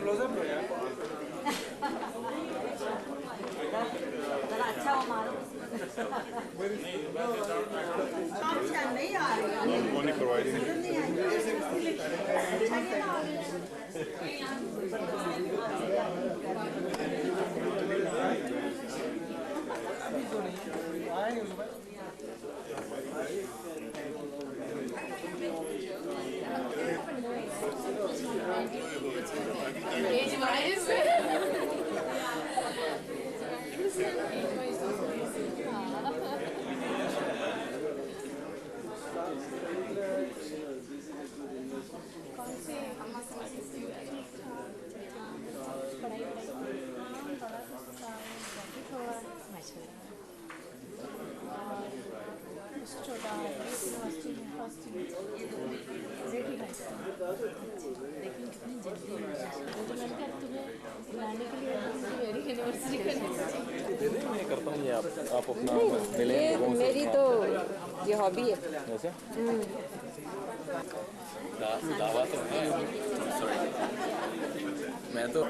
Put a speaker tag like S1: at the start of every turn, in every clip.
S1: Close up लो यार।
S2: जरा अच्छा हो मारो नहीं आ रही
S3: Only providing. मैं करता हूँ ये आप अपना मिले
S4: मेरी तो ये हॉबी है
S3: वैसे दावा तो है मैं तो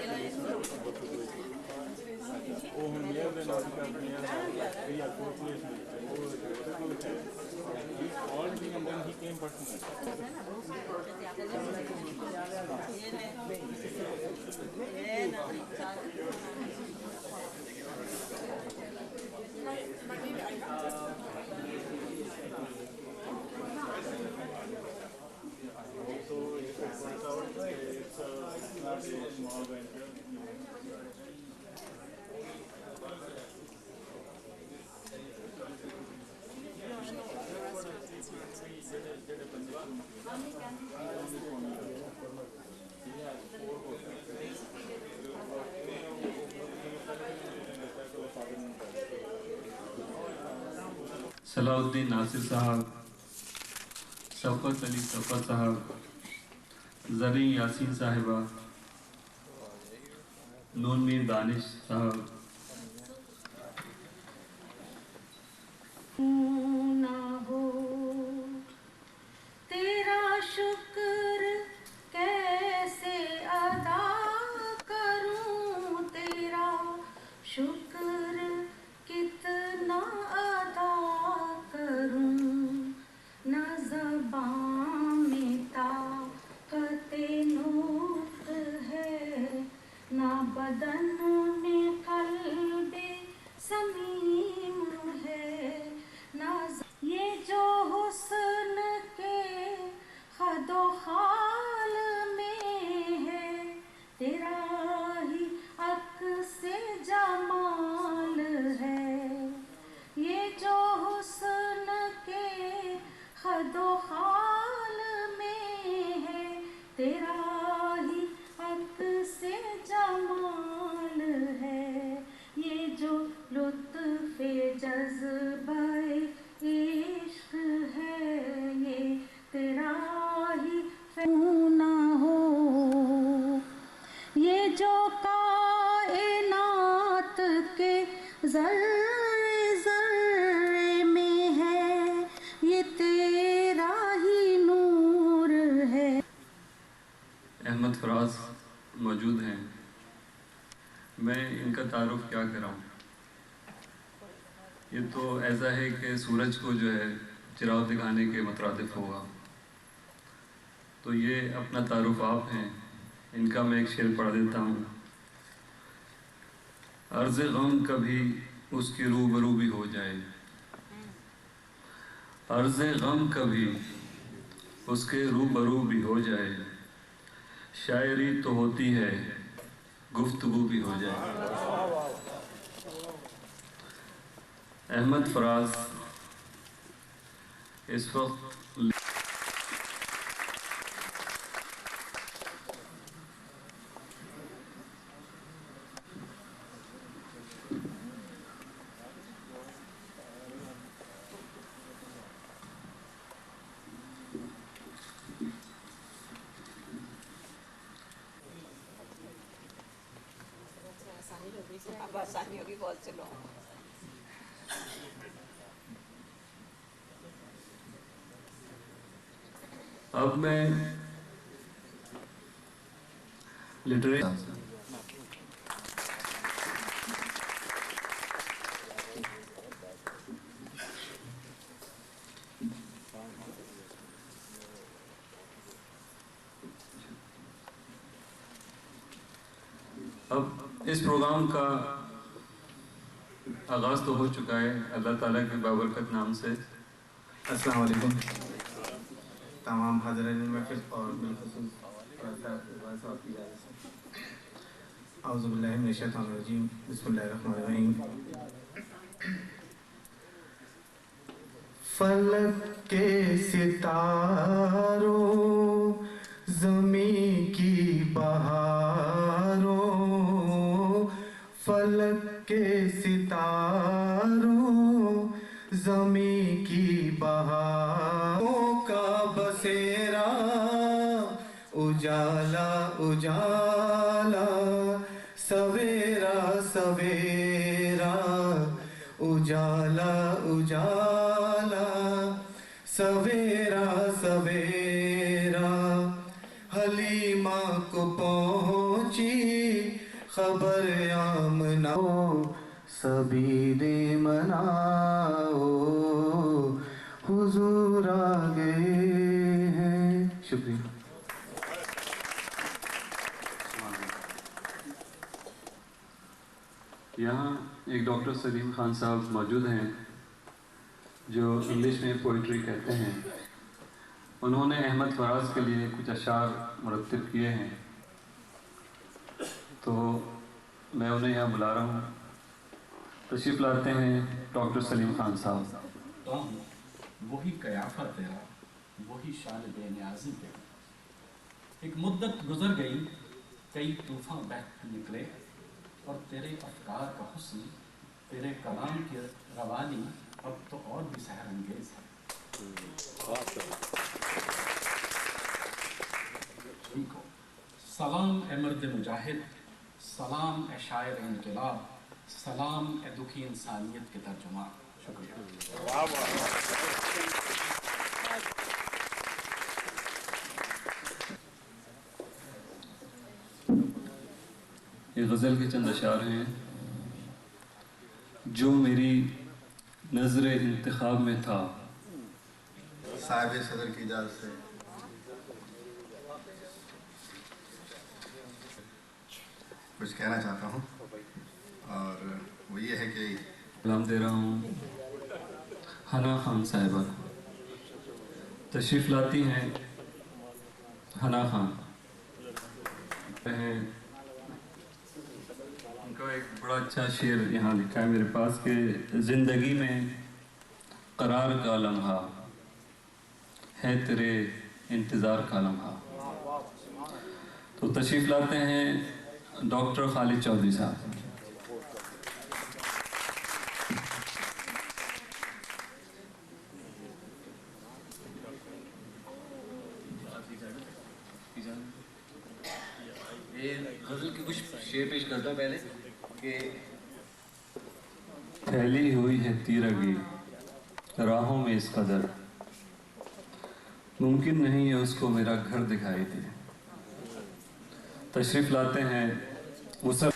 S5: सलाउद्दीन नासिर साहब, शौकत अली शौकत साहब, ज़रीन यासीन साहिबा, नून मीर दानिश साहब,
S6: ना हो तेरा शुक्र कैसे अदा करूं, तेरा शुक्र कितना अदा करूं, न ज़बां में ताक़ते नुत्क़ है, न बदन में क़ल्बे समीम है, ये जो हुस्न के खदो खाल में है, तेरा ही अक्स-ए जमाल है, ये जो हुस्न के खदो खाल में है, तेरा ही अक्स-ए जमाल है, ये जो लुत्फ़े जज़्बे इश्क है, ये तेरा ही ना हो, ये जो कायनात के ज़र्रे ज़र्रे में है, ये तेरा ही नूर है।
S5: अहमद फराज मौजूद हैं। मैं इनका तारुफ क्या कराऊँ। ये तो ऐसा है कि सूरज को जो है चिराग दिखाने के मुतरादिफ होगा। तो ये अपना तारुफ आप हैं, इनका मैं एक शेर पढ़ देता हूँ। अर्ज़ गम कभी उसके रूबरू भी हो जाए, अर्ज़ गम कभी उसके रूबरू भी हो जाए, शायरी तो होती है गुफ्तगू भी हो जाए। अहमद फराज इस वक्त
S4: अब आसानी होगी बहुत से लोगों को।
S5: अब मैं लिटरेचर। अब इस प्रोग्राम का आगाज़ तो हो चुका है अल्लाह ताला के बाबरकत नाम से।
S1: अस्सलाम वालेकुम तमाम हाज़रीन महफ़िल और बिलख़ुसूस औज़ु बिल्लाहि मिनश शैतानिर रजीम बिस्मिल्लाहिर रहमानिर रहीम। फलक के सितारों ज़मीं की बहारों, फलक के सितारों ज़मीं की बहारों का बसेरा, उजाला उजाला सवेरा सवेरा, उजाला उजाला सवेरा सवेरा। हलीमा को पहुँची खबर आमना, सबीरे मनाओ हुजूर आ गए हैं। शुक्रिया।
S5: यहाँ एक डॉक्टर सलीम खान साहब मौजूद हैं जो इंग्लिश में पोइट्री कहते हैं। उन्होंने अहमद फराज के लिए कुछ अशार मुरत्तिब किए हैं, तो मैं उन्हें यहाँ बुला रहा हूँ। तशरीफ़ लाते हैं डॉक्टर सलीम खान साहब।
S7: वही कयाफा तेरा, वही शान बेनियाज़ी तेरा। एक मुद्दत गुजर गई, कई तूफ़ान बह निकले, और तेरे अफ़कार का हुस्न, तेरे कलाम की रवानी अब तो और भी सहर अंगेज़ है। ठीक हो। सलाम ए मर्द मुजाहिद, सलाम ए शायर इनक़िलाब, सलाम ए दुखी इंसानियत के तर्जुमा। शुक्रिया।
S5: ये गज़ल के चंद अशार हैं। जो मेरी नज़र इंतखाब में था,
S1: साहिब सदर की इजाज़त से कुछ कहना चाहता हूँ, और वो ये है कि
S5: सलाम दे रहा हूँ हना खान साहिबा। तशरीफ़ लाती हैं हना खान हैं। उनका एक बड़ा अच्छा शेर यहाँ लिखा है मेरे पास कि ज़िंदगी में करार का लम्हा है, तेरे इंतज़ार का लम्हा। तो तशरीफ़ लाते हैं डॉक्टर खालिद चौधरी साहब।
S8: गज़ल के कुछ शेर पेश करता हूँ पहले कि
S5: फैली हुई है तीरगी राहों में इस कदर, मुमकिन नहीं है उसको मेरा घर दिखाई दे। तशरीफ़ लाते हैं मुसर।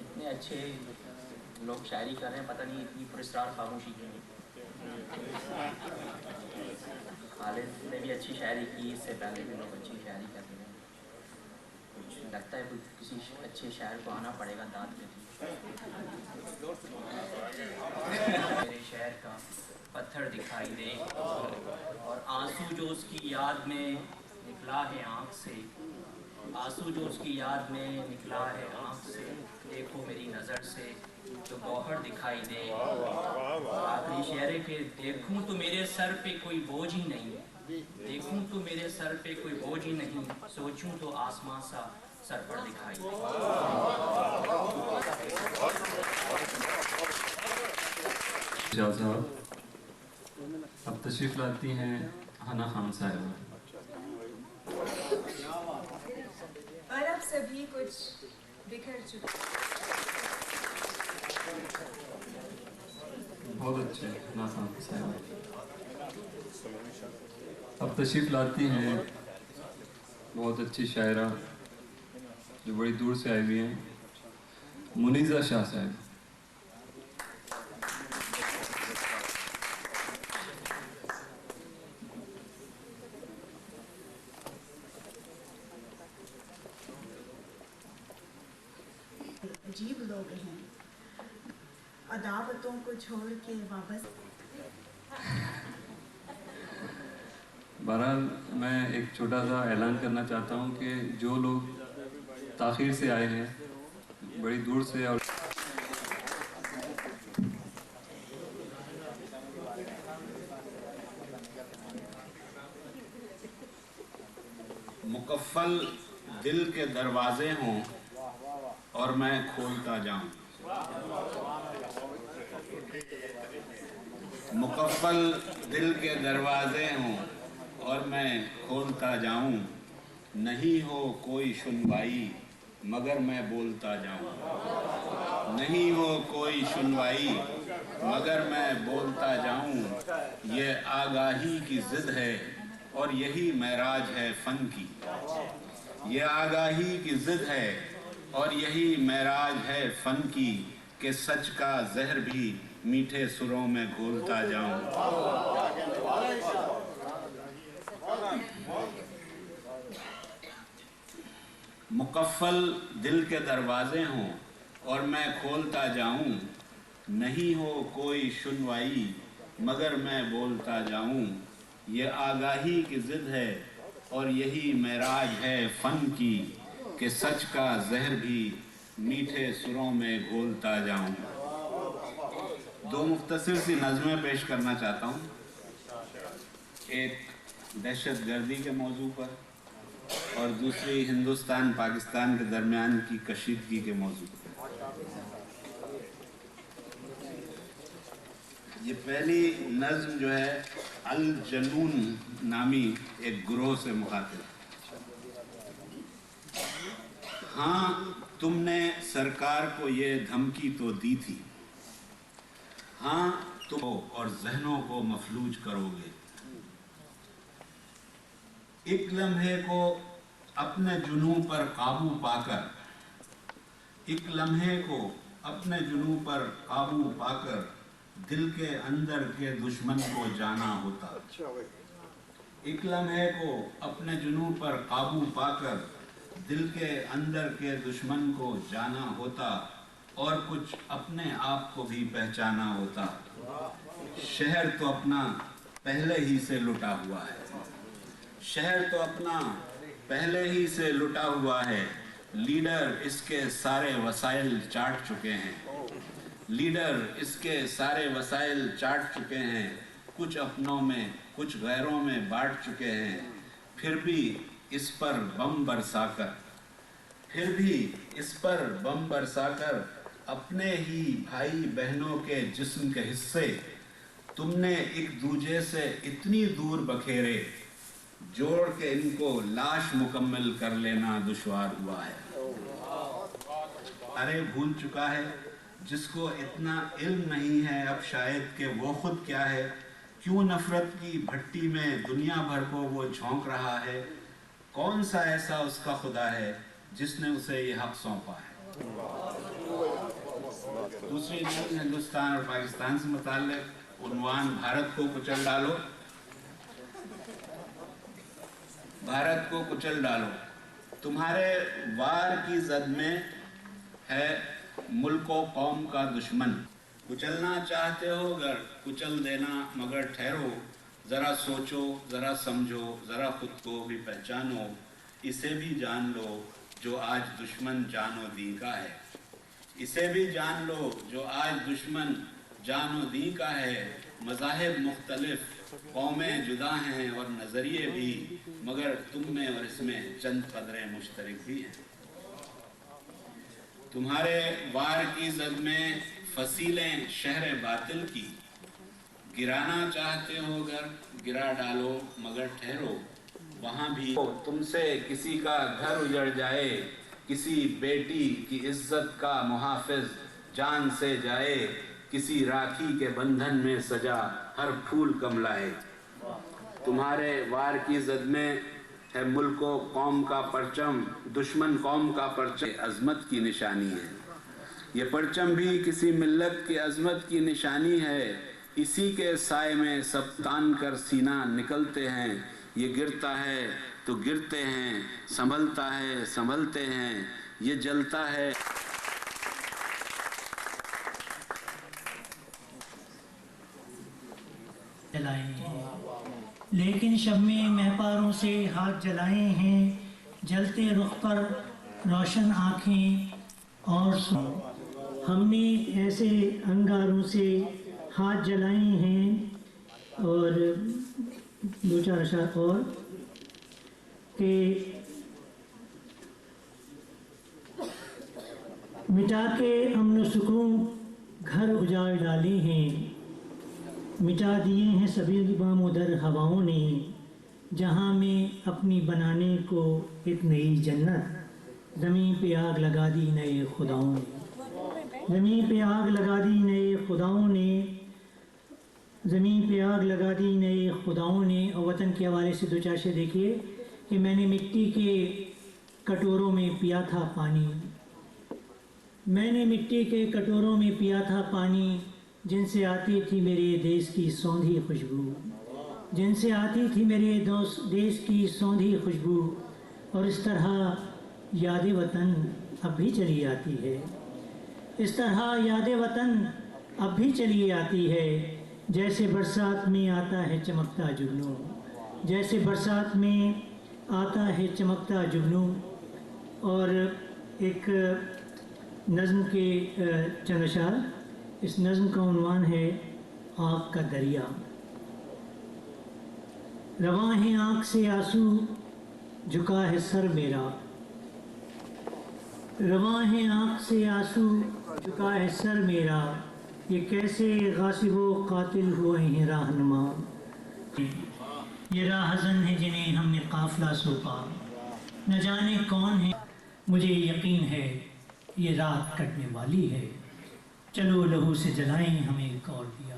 S8: इतने अच्छे लोग शायरी कर रहे हैं, पता नहीं इतनी पुरस्कार खामोशी क्यों है। खालिद ने भी अच्छी शायरी की, इससे पहले भी लोग अच्छी शायरी करते हैं। कुछ लगता है कुछ किसी अच्छे शायर को आना पड़ेगा दाद के लिए। मेरे शहर का पत्थर दिखाई दे, और आंसू जो उसकी याद में निकला है आँख से, आंसू जो उसकी याद में निकला है आँख से, देखो मेरी नज़र से जो गौहर दिखाई दे। आखिरी शेर के देखूं तो मेरे सर पे कोई बोझ ही नहीं, देखूं तो मेरे सर पे कोई बोझ ही नहीं, सोचूं तो आसमां सा सर पर दिखाई दे।
S5: अब तशरीफ़ लाती हैं हना खान साहिबा।
S2: और अब सभी कुछ बिखर चुका।
S5: बहुत अच्छे नासान साहिबा। अब तशरीफ़ लाती हैं बहुत अच्छी शायरा जो बड़ी दूर से आई हुई हैं, मुनीज़ा शाह साहब।
S9: अजीब लोग हैं, अदावतों को छोड़ के वापस।
S5: बहरहाल मैं एक छोटा सा ऐलान करना चाहता हूँ कि जो लोग ताख़ीर से आए हैं, बड़ी दूर से, और
S10: मुकफ़्फ़ल दिल के दरवाजे हों और मैं खोलता जाऊं, मुकफ़्फ़ल दिल के दरवाजे हों और मैं खोलता जाऊं, नहीं हो कोई सुनवाई मगर मैं बोलता जाऊं, नहीं हो कोई सुनवाई मगर मैं बोलता जाऊं। ये आगाही की ज़िद है और यही महराज है फ़न की, ये आगाही की ज़िद है और यही महराज है फ़न की, कि सच का जहर भी मीठे सुरों में घोलता जाऊं। मुकफ़्फ़ल दिल के दरवाजे हों और मैं खोलता जाऊं, नहीं हो कोई सुनवाई मगर मैं बोलता जाऊं। ये आगाही की ज़िद है और यही महराज है फ़न की, कि सच का जहर भी मीठे सुरों में घोलता जाऊं। दो मुख्तसर सी नज़में पेश करना चाहता हूँ, एक दहशत गर्दी के मौजू पर और दूसरी हिंदुस्तान पाकिस्तान के दरमियान की कशीदगी के मौजू पर। ये पहली नज़्म जो है अल जनून नामी एक ग्रोह से मुखातिब। हाँ, तुमने सरकार को ये धमकी तो दी थी, हाँ तुम और जहनों को मफलूज करोगे। एक लम्हे को अपने जुनूं पर काबू पाकर, एक लम्हे को अपने जुनूं पर काबू पाकर दिल के अंदर के दुश्मन को जाना होता। एक लम्हे को अपने जुनूं पर काबू पाकर दिल के अंदर के दुश्मन को जाना होता और कुछ अपने आप को भी पहचाना होता। शहर तो अपना पहले ही से लुटा हुआ है, शहर तो अपना पहले ही से लुटा हुआ है। लीडर इसके सारे वसाइल चाट चुके हैं, लीडर इसके सारे वसाइल चाट चुके हैं। कुछ अपनों में कुछ गैरों में बांट चुके हैं। फिर भी इस पर बम बरसाकर, फिर भी इस पर बम बरसाकर अपने ही भाई बहनों के जिस्म के हिस्से तुमने एक दूजे से इतनी दूर बखेरे, जोड़ के इनको लाश मुकम्मल कर लेना दुश्वार हुआ है। अरे भूल चुका है जिसको इतना इल्म नहीं है अब शायद कि वो खुद क्या है, क्यों नफरत की भट्टी में दुनिया भर को वो झोंक रहा है। कौन सा ऐसा उसका खुदा है जिसने उसे ये हक सौंपा है। दूसरी न्यूज़ हिंदुस्तान और पाकिस्तान से मुताल्लिक उन्वान, भारत को कुचल डालो, भारत को कुचल डालो। तुम्हारे वार की जद में है मुल्क व कौम का दुश्मन। कुचलना चाहते हो अगर कुचल देना मगर ठहरो, ज़रा सोचो, ज़रा समझो, ज़रा खुद को भी पहचानो। इसे भी जान लो जो आज दुश्मन जानो दी का है, इसे भी जान लो जो आज दुश्मन जानो दी का है। मज़ाहिब मुख्तलिफ, कौमें जुदा हैं और नज़रिए भी, मगर तुम में और इसमें चंद कदरें मुश्तरक भी हैं। तुम्हारे वार की जद में फसीलें शहर बातिल की, गिराना चाहते हो अगर गिरा डालो मगर ठहरो। वहाँ भी तुमसे किसी का घर उजड़ जाए, किसी बेटी की इज्जत का मुहाफिज جان سے جائے کسی راکھی کے بندھن میں سجا ہر پھول کملائے. تمہارے وار کی زد میں ہے ملک و قوم کا پرچم, دشمن قوم کا پرچم عظمت کی نشانی ہے. یہ پرچم بھی کسی ملت کی عظمت کی نشانی ہے. اسی کے سائے میں سب تان کر سینہ نکلتے ہیں. یہ گرتا ہے تو گرتے ہیں, سنبھلتا ہے سنبھلتے ہیں, یہ جلتا ہے.
S11: جلائے ہیں لیکن شب میں مہپاروں سے ہاتھ جلائے ہیں. جلتے رخ پر روشن آنکھیں اور ہم نے ایسے انگاروں سے ہاتھ جلائے ہیں. اور دو چار اشعار اور کہ مٹا کے امن و سکون گھر اجاڑ ڈالے ہیں. مٹا دیے ہیں سبھی بام ادھر ہواؤں نے, جہاں میں اپنی بنانے کو ایک نئی جنت. زمین پہ آگ لگا دی نئے خداؤں نے, زمین پہ آگ لگا دی نئے خداؤں نے, زمین پہ آگ لگا دی نئے خداؤں نے. اور وطن کے حوالے سے دو چار شعر دیکھیے کہ میں نے مٹی کے کٹوروں میں پیا تھا پانی, میں نے مٹی کے کٹوروں میں پیا تھا پانی, جن سے آتی تھی میرے دیش کی سوندھی خوشبو, جن سے آتی تھی میرے دیش کی سوندھی خوشبو. اور اس طرح یاد وطن اب بھی چلی آتی ہے, اس طرح یاد وطن اب بھی چلی آتی ہے. جیسے برسات میں آتا ہے چمکتا جگنو, جیسے برسات میں آتا ہے چمکتا جگنو. اور ایک نظم کے چند اشعار. اس نظم کا عنوان ہے آنکھ کا دریا. رواں ہے آنکھ سے آنسو جھکا ہے سر میرا, رواں ہے آنکھ سے آنسو جھکا ہے سر میرا. یہ کیسے غاصب و قاتل ہوئے ہیں راہنما, یہ راہزن ہے جنہیں ہم نے قافلہ سونپا. نہ جانے کون ہے, مجھے یقین ہے یہ رات کٹنے والی ہے. چلو لہو سے جلائیں ہمیں ایک اور دیا.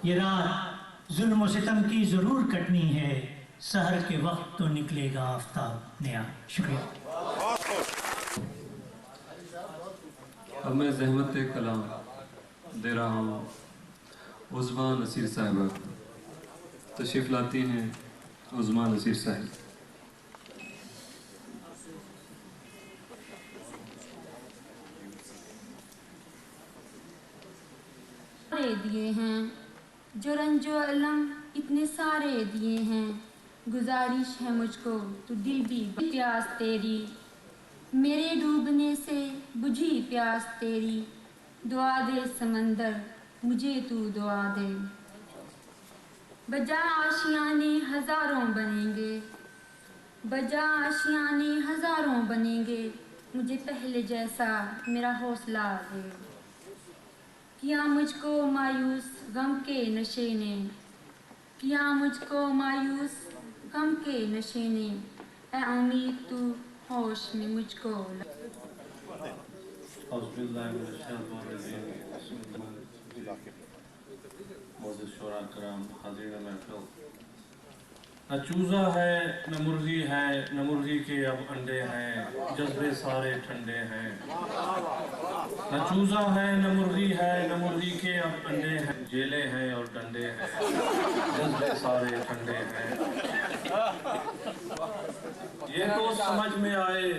S11: یہ رات ظلم و ستم کی ضرور کٹنی ہے, سحر کے وقت تو نکلے گا آفتاب نیا. شکریہ.
S5: اب میں زحمت کلام دے رہا ہوں عظمیٰ نصیر صاحبہ. تشریف لاتی ہیں عظمیٰ نصیر صاحب.
S6: دیے ہیں جو رنج و علم اتنے سارے دیے ہیں. گزارش ہے مجھ کو تو دل بھی پیاس تیری, میرے ڈوبنے سے بجھی پیاس تیری. دعا دے سمندر مجھے تو دعا دے. بجا آشیانے ہزاروں بنیں گے, بجا آشیانے ہزاروں بنیں گے. مجھے پہلے جیسا میرا حوصلہ دے. کیا مجھ کو مایوس غم کے نشے نے, کیا مجھ کو مایوس غم کے نشے نے. اے امید تو ہوش میں مجھ کو
S3: معزز شعراء کرام, حاضرین محفل. نہ چوزا ہے نہ مرغی ہے, نہ مرغی کے اب انڈے ہیں, جذبے سارے ٹھنڈے ہیں. نہ چوزا ہے نہ مرغی ہے, نہ مرغی کے اب انڈے ہیں, جیلے ہیں اور ڈنڈے ہیں, جذبے سارے ٹھنڈے ہیں. یہ تو سمجھ میں آئے,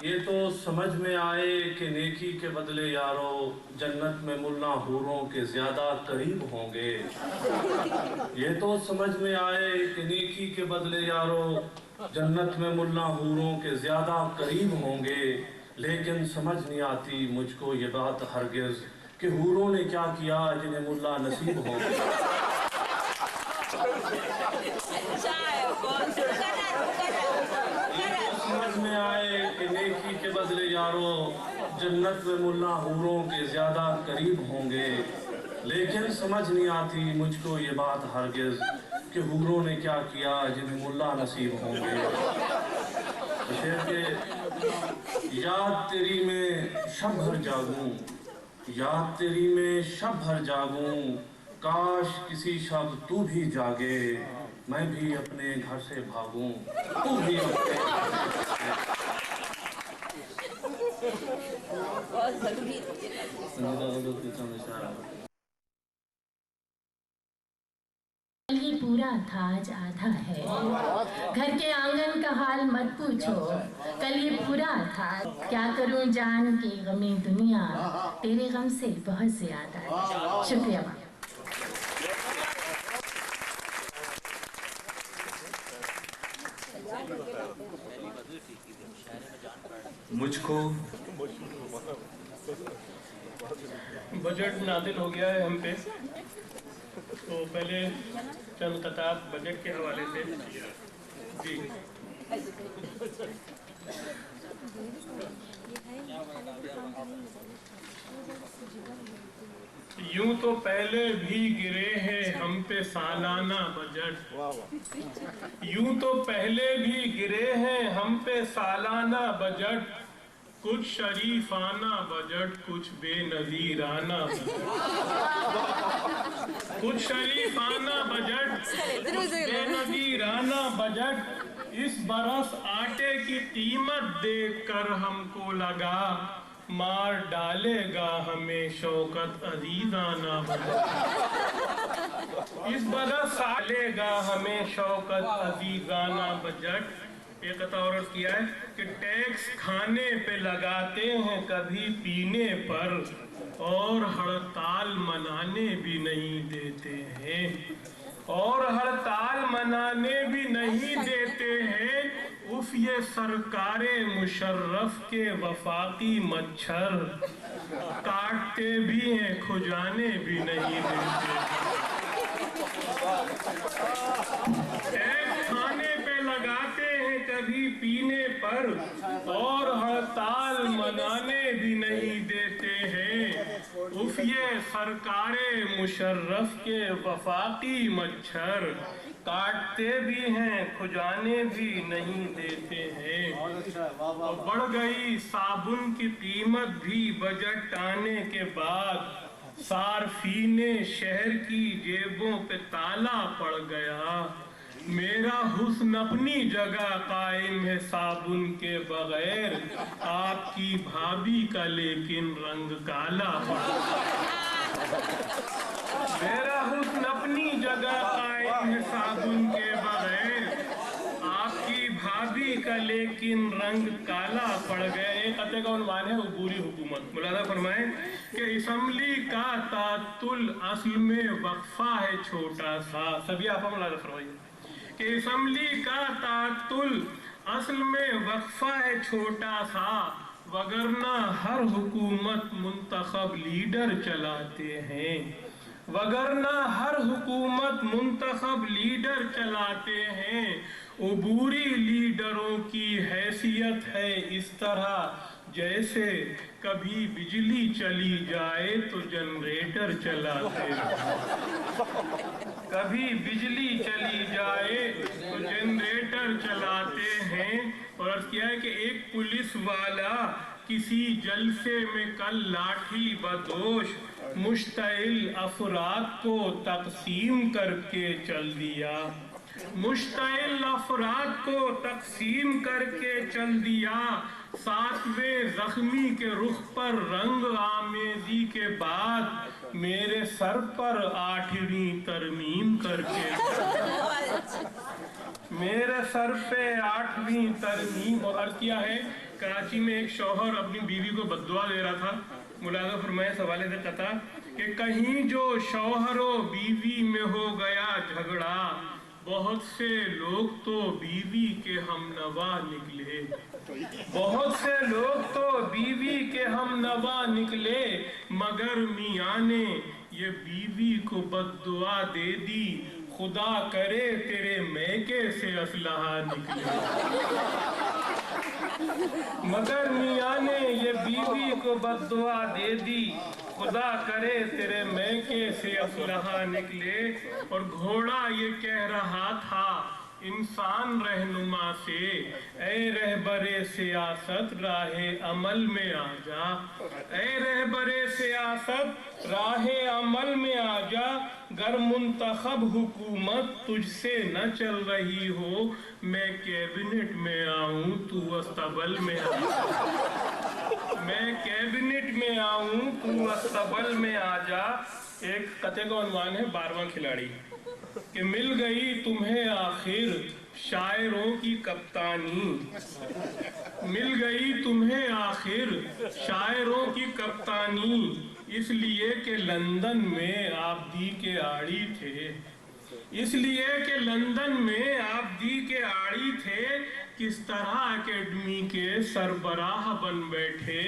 S3: یہ تو سمجھ میں آئے کہ نیکی کے بدلے یارو جنت میں ملا حوروں کے زیادہ قریب ہوں گے. یہ تو سمجھ میں آئے کہ نیکی کے بدلے یارو جنت میں ملا حوروں کے زیادہ قریب ہوں گے. لیکن سمجھ نہیں آتی مجھ کو یہ بات ہرگز کہ حوروں نے کیا کیا جنہیں ملا نصیب ہوں گے. سمجھ میں آئے کہ نیکی کے بدلے یارو جنت میں ملا حوروں کے زیادہ قریب ہوں گے. لیکن سمجھ نہیں آتی مجھ کو یہ بات ہرگز کہ حوروں نے کیا کیا جنہیں ملا نصیب ہوں گے. شعر کے یاد تیری میں شب بھر جاگوں, याद तेरी में शब भर जागूं, काश किसी शब तू भी जागे, मैं भी अपने घर से भागूं, तू भी अपने
S4: बहुत जरूरी
S12: ये पूरा था आज आधा है, घर के आंगन का हाल मत पूछो, कल ये पूरा था। क्या करूं जान के गमी दुनिया, तेरे गम से बहुत ज्यादा है। शुक्रिया।
S13: मुझको
S14: बजट नादिल हो गया है हम पे, तो पहले चंद कताब बजट के हवाले से। जी यूं तो पहले भी गिरे हैं हम पे सालाना बजट, यूं तो पहले भी गिरे हैं हम पे सालाना बजट, कुछ शरीफाना बजट कुछ बेनजीराना कुछ शरीफाना बजट कुछ बेनजीराना बजट। इस बरस आटे की कीमत देखकर हमको लगा मार डालेगा हमें शौकत अजीजाना बजट। इस बरस डालेगा हमें शौकत अजीजाना बजट। एक और किया है कि टैक्स खाने पे लगाते हैं कभी पीने पर, और हड़ताल मनाने भी नहीं देते हैं, और हड़ताल मनाने भी नहीं देते हैं। उफ ये सरकारे मुशर्रफ के वफाकी मच्छर, काटते भी हैं खुजाने भी नहीं देते। टैक्स खाने पे लगाते हैं कभी पीने पर, और हड़ताल मनाने भी नहीं देते हैं। उफ ये सरकारे मुशर्रफ के वफाकी मच्छर, काटते भी हैं खुजाने भी नहीं देते हैं। और बढ़ गई साबुन की कीमत भी बजट आने के बाद, सार्फीने शहर की जेबों पे ताला पड़ गया। मेरा हुस्न अपनी जगह कायम है साबुन के बगैर, आपकी भाभी का लेकिन रंग काला पड़ गया। मेरा हुस्न अपनी जगह कायम है साबुन के बगैर, आपकी भाभी का लेकिन रंग काला पड़ गया। एक कते का उन्वान है उबूरी हुकूमत। मुलादा फरमाएं कि असम्बली का तातुल असल में वक्फा है छोटा सा। सभी आप मुलादा फरमाइए कि असम्बली का तातुल असल में वक्फा है छोटा सा, वगरना हर हुकूमत मुंतखब लीडर चलाते हैं, वगरना हर हुकूमत मुंतखब लीडर चलाते हैं। उबूरी लीडरों की हैसियत है इस तरह जैसे कभी बिजली चली जाए तो जनरेटर चलाते हैं, कभी बिजली चली जाए तो जनरेटर चलाते हैं। और अर्ज किया है कि एक पुलिस वाला किसी जलसे में कल लाठी बदोश मुश्तइल अफराद को तकसीम करके चल दिया, मुश्तइल अफराद को तकसीम करके चल दिया। सातवें जख्मी के रुख पर रंग आमेजी के बाद मेरे सर पर 8वीं तरमीम करके मेरे सर पे 8वीं तरमीम। और अर्ज किया है कराची में एक शौहर अपनी बीवी को बद्दुआ दे रहा था। मुलाज़ा फरमाया सवाले से कथा कि कहीं जो शौहर और बीवी में हो गया झगड़ा, बहुत से लोग तो बीवी के हमनवा निकले, बहुत से लोग तो बीवी के हमनवा निकले, मगर मियाँ ने ये बीवी को बद्दुआ दे दी, खुदा करे तेरे मैके से असलहा निकले। मगर मियाँ ने ये बीवी को बद्दुआ दे दी, खुदा करे तेरे मैके से असलहा निकले। और घोड़ा ये कह रहा था इंसान रहनुमा से, ए रहबरे सियासत राहे अमल में आ जा, ए रहबरे सियासत राहे अमल में आ जा, गर मुंतखब हुकूमत तुझसे न चल रही हो, मैं कैबिनेट में आऊं तू अस्तबल में आ जा, मैं कैबिनेट में आऊं तू अस्तबल में आ जा। एक कते का उन्वान है 12वां खिलाड़ी कि मिल गई तुम्हें आखिर शायरों की कप्तानी, मिल गई तुम्हें आखिर शायरों की कप्तानी, इसलिए कि लंदन में आप दी के आड़ी थे, इसलिए कि लंदन में आप दी के आड़ी थे, किस तरह एकेडमी के सरबराह बन बैठे,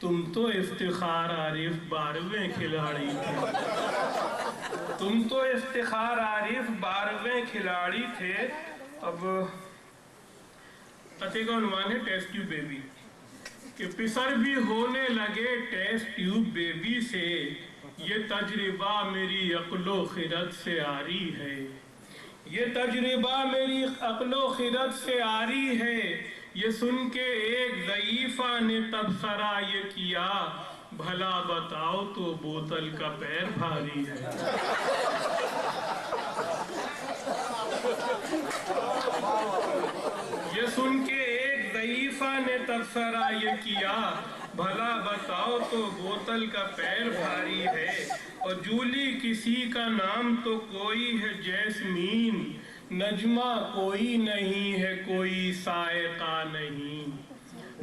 S14: तुम तो इफ्तिखार आरिफ 12वें खिलाड़ी थे, तुम तो इफ्तिखार आरिफ 12वें खिलाड़ी थे। अब कते का उन्वान है टेस्ट ट्यूब बेबी कि पिसर भी होने लगे टेस्ट ट्यूब बेबी से, ये तजर्बा मेरी अक्लो खिरत से आ रही है, ये तजर्बा मेरी अक्लो खिरत से आ रही है, ये सुन के एक ज़ईफ़ा ने तबसरा ये किया, भला बताओ तो बोतल का पैर भारी है। ये सुन के एक ज़ईफ़ा ने तबसरा ये किया, भला बताओ तो बोतल का पैर भारी है, और जूली किसी का नाम तो कोई है जैस्मीन, नजमा कोई नहीं है कोई सायका नहीं,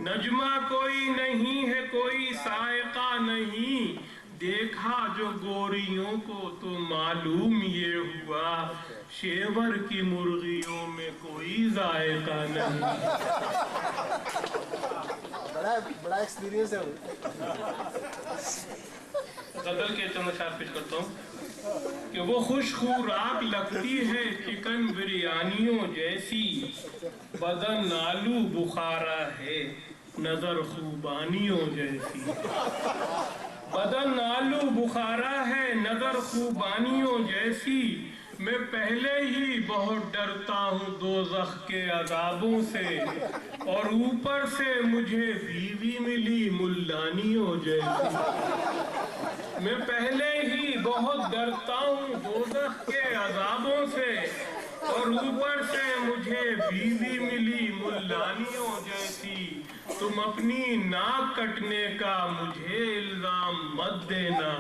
S14: नजमा कोई नहीं है कोई सायका नहीं, देखा जो गोरियों को तो मालूम ये हुआ, शेवर की मुर्गियों में कोई जायका नहीं।
S15: बड़ा एक्सपीरियंस है।
S14: गजल के चंद अशार पेश करता हूँ कि वो खुशखुराक लगती है चिकन बिरयानियों जैसी, बदन आलू बुखारा है नजर खूबानियों जैसी, बदन आलू बुखारा है नजर खूबानियों जैसी, मैं पहले ही बहुत डरता हूँ दोज़ख के अज़ाबों से, और ऊपर से मुझे बीवी मिली मुल्लानियों जैसी, मैं पहले ही बहुत डरता हूँ दोज़ख के अज़ाबों से, और ऊपर से मुझे बीवी मिली मुल्लानियों जैसी, तुम अपनी नाक कटने का मुझे इल्जाम मत देना,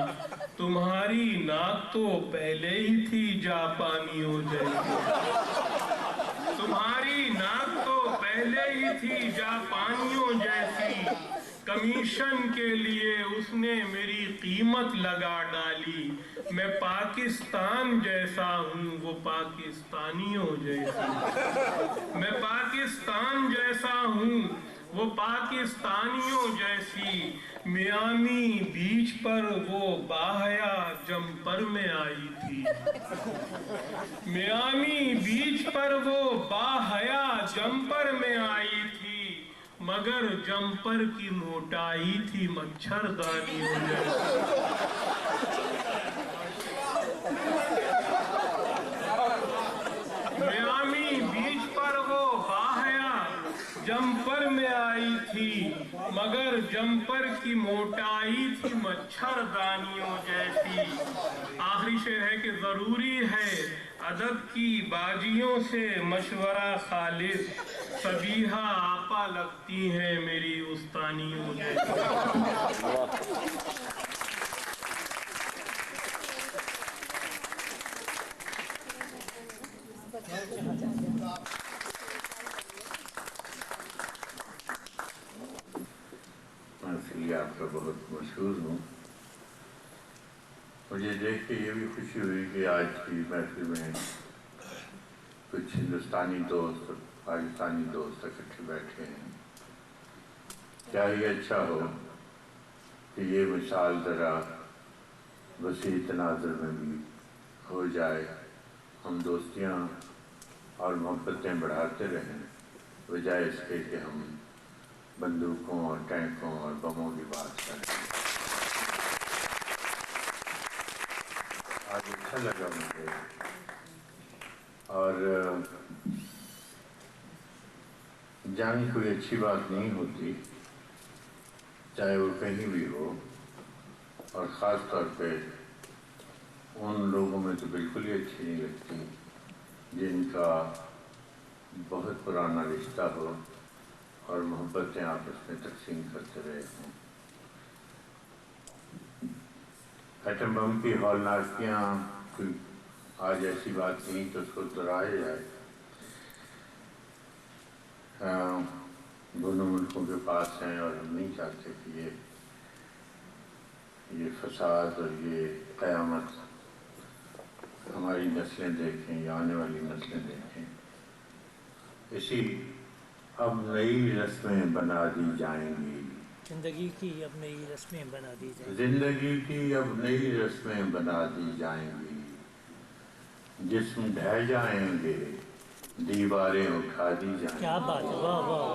S14: तुम्हारी नाक तो पहले ही थी जापानियों जैसी, तुम्हारी नाक तो पहले ही थी जापानियों जैसी, कमीशन के लिए उसने मेरी कीमत लगा डाली, मैं पाकिस्तान जैसा हूँ वो पाकिस्तानियों जैसी, मैं पाकिस्तान जैसा हूँ वो पाकिस्तानियों जैसी, मियामी बीच पर वो बाहया जम्पर में आई थी, मियामी बीच पर वो बाहया जम्पर में आई थी, मगर जम्पर की मोटाई थी मच्छरदानियों जैसी, मियामी बीच पर वो बाहया जम्पर में आई थी, मगर जम्पर की मोटाई थी मच्छरदानियों जैसी। आखिरी शेर है कि जरूरी है अदब की बाजियों से मशवरा खालिद, सबीहा आपा लगती हैं मेरी उस्तानियों जैसी।
S16: इसलिए आपका बहुत मशहूर हूँ। मुझे देख के ये भी खुशी हुई कि आज की महफिल में कुछ हिंदुस्तानी दोस्त पाकिस्तानी दोस्त इकट्ठे बैठे हैं। क्या ही अच्छा हो कि ये मिसाल ज़रा वसी तनाज़ुर में भी हो जाए, हम दोस्तियाँ और मोहब्बतें बढ़ाते रहें, बजाय इसके कि हम बंदूकों और टैंकों और बमों की बात करें। आज अच्छा लगा मुझे, और जंग कोई अच्छी बात नहीं होती, चाहे वो कहीं भी हो, और ख़ास तौर पे उन लोगों में तो बिल्कुल ही अच्छी नहीं लगती जिनका बहुत पुराना रिश्ता हो और मोहब्बतें आपस में तकसीम करते रहे हों। एटम बम की हौलनाकियाँ कोई आज ऐसी बात नहीं तो उसको दोहराया जाए। दोनों मुल्कों के पास हैं और हम नहीं चाहते कि ये फसाद और ये क़यामत हमारी नस्लें देखें या आने वाली नस्लें देखें। इसी अब नई रस्में बना दी जाएंगी,
S11: जिंदगी की अब नई रस्में बना दी जाएंगी,
S16: जिंदगी की अब नई रस्में बना दी जाएंगी, जिस्म ढह जाएंगे, दीवारें उठा दी जाएंगी।
S11: क्या बात है, वाह वाह।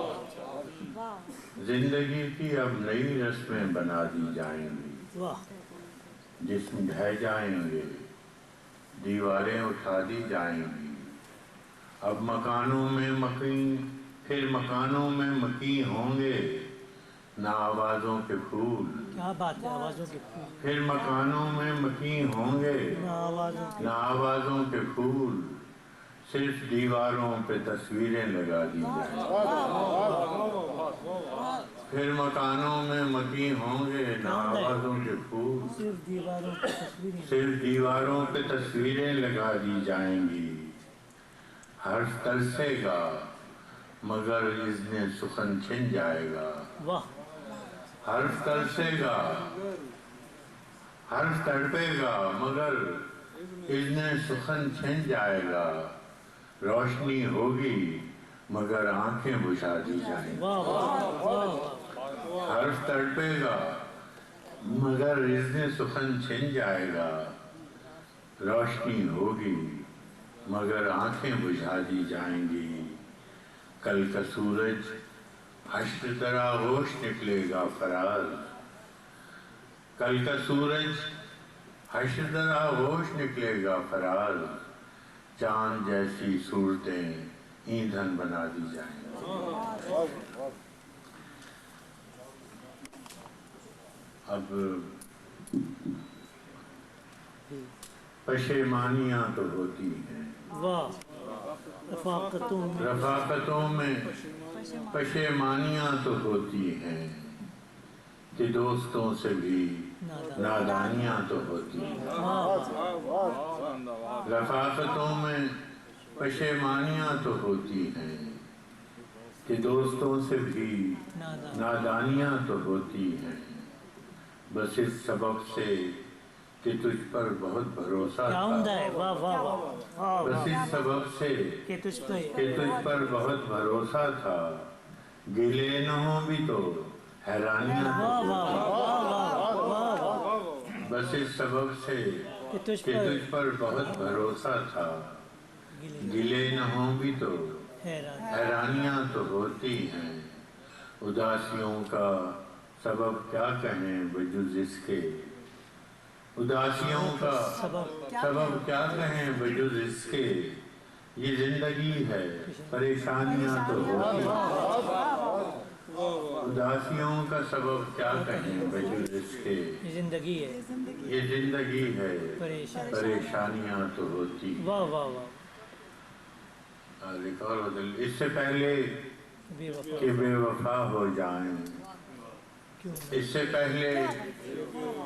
S16: जिंदगी की अब नई रस्में बना दी जाएंगी,
S11: वाह।
S16: जिस्म ढह जाएंगे, दीवारें उठा दी जाएंगी। अब मकानों में मकीन, फिर मकानों में मकीन होंगे ना आवाज़ों के फूल।
S11: क्या बात है, आवाज़ों के फूल।
S16: फिर मकानों में मकीन होंगे ना आवाज़ों के फूल, सिर्फ दीवारों पे तस्वीरें लगा दी जाएंगी। फिर मकानों में मकीन होंगे ना आवाज़ों के फूल,
S11: सिर्फ दीवारों पे तस्वीरें,
S16: सिर्फ दीवारों पे तस्वीरें लगा दी जाएंगी। हर्फ तरसेगा मगर इज़्ने सुखन छिन जाएगा।
S11: वाह।
S16: हर्फ तरसेगा, हर्फ तड़पेगा मगर इज़्ने सुखन छिन जाएगा। रोशनी होगी मगर आंखें बुझा दी जाएंगी। हर्फ तड़पेगा मगर इज़्ने सुखन छिन जाएगा। रोशनी होगी मगर आंखें बुझा दी जाएंगी। कल का सूरज हश्र तरह होश निकलेगा फराज। कल का सूरज हश्र तरह होश निकलेगा फराज। चांद जैसी सूरतें ईंधन बना दी जाएंगी। अब पशेमानियाँ तो होती हैं, रफ़ाक़तों में पशेमानियाँ तो होती हैं, कि दोस्तों से भी नादानियाँ तो होती हैं। रफ़ाक़तों में पशेमानियाँ तो होती हैं, कि दोस्तों से भी नादानियाँ तो होती हैं। बस इस सबक से कि तुझ पर बहुत भरोसा था, बस इस सबक से कि तुझ पर बहुत भरोसा था। गिले न हो भी तो हैरानियाँ, बस इस सबक से कि तुझ पर बहुत भरोसा था। गिले न हो भी तो हैरानियाँ तो होती हैं। उदासियों का सबब क्या कहें बजुज़ इसके, उदासियों का सबब क्या कहें बजुज़ इसके। ये जिंदगी है परेशानियाँ तो होती हैं। उदासियों का सबब क्या कहें बजुज़ इसके।
S11: ये जिंदगी है,
S16: ये जिंदगी है परेशानियाँ तो होती।
S11: वाह वाह वाह।
S16: इससे पहले कि बेवफा हो जाएं, इससे पहले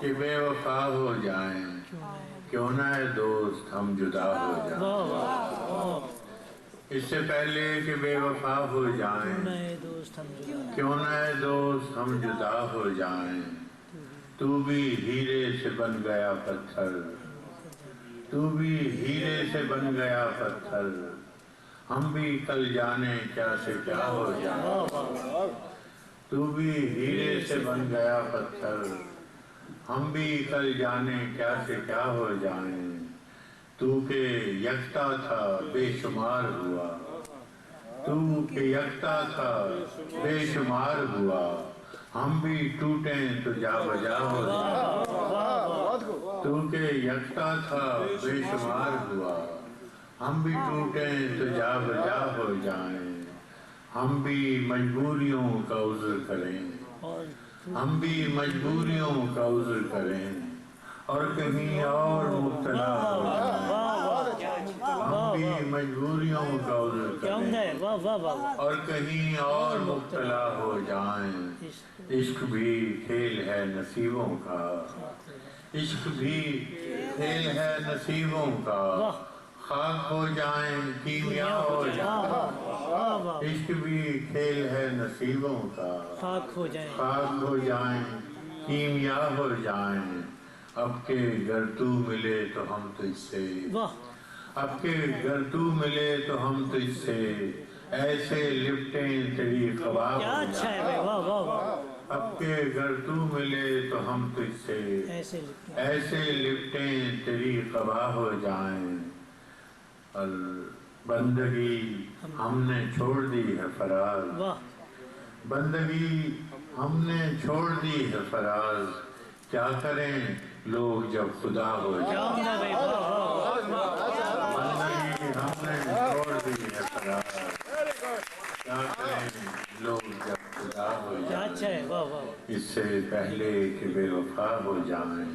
S16: कि बेवफा हो जाएं, क्यों ना है दोस्त हम जुदा हो जाएं। इससे पहले कि बेवफा हो जाएं, क्यों ना है दोस्त हम जुदा हो जाएं। तू भी हीरे से बन गया पत्थर, तू भी हीरे से बन गया पत्थर। हम भी कल जाने क्या से क्या हो जाए। तू भी हीरे से बन गया पत्थर, हम भी कल जाने क्या से क्या हो जाएं। तू के यकता था बेशुमार हुआ, तू के यकता था बेशुमार हुआ। हम भी टूटें तो जा बजा हो जाएं। तू के यकता था बेशुमार हुआ, हम भी टूटें तो जा बजा हो जाएं। हम भी मजबूरियों का उज़्र करें, हम भी मजबूरियों का उज़्र करें और कहीं और मुब्तला हो जाएं। हम भी मजबूरियों का उज़्र करें और कहीं और मुब्तला हो जाएं। इश्क भी खेल है नसीबों का, इश्क भी खेल है नसीबों का, खाक हो जाएं कीमिया हो जाएं। इश्क भी खेल है नसीबों का, खाक हो जाएं कीमिया हो जाएं। अब के गर तू मिले तो हम तुझसे, अब के गर तू मिले तो हम तुझसे ऐसे लिपटें तेरी ख्वाब हो जाएं। अब के गर तू मिले तो हम तुझसे ऐसे लिपटें तेरी ख्वाब हो जाएं। और बंदगी हमने छोड़ दी है फराज, बंदगी हमने छोड़ दी है फराज, क्या करें लोग जब खुदा हो जाए। बंदगी हमने छोड़ दी है फराज, क्या करें लोग जब खुदा हो जाए। इससे पहले कि बेवफा हो जाएं,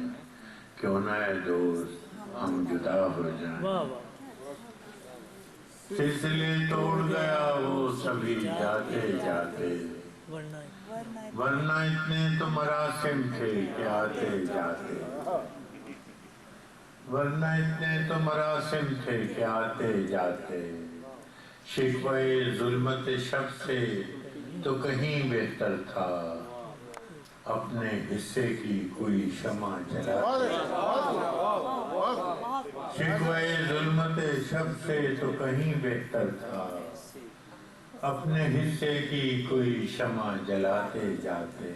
S16: क्यों ना है दोस्त हम जुदा हो जाएं। सिलसिले तोड़ गया वो सभी जाते जाते, वरना इतने तो मरासिम थे कि आते जाते, वरना इतने तो मरासिम थे कि आते जाते। शिकवे जुल्मत शब से तो कहीं बेहतर था, अपने हिस्से की कोई शमा जलाते। शिकवे जुल्मत शब से तो कहीं बेहतर था, अपने हिस्से की कोई शमा जलाते जाते।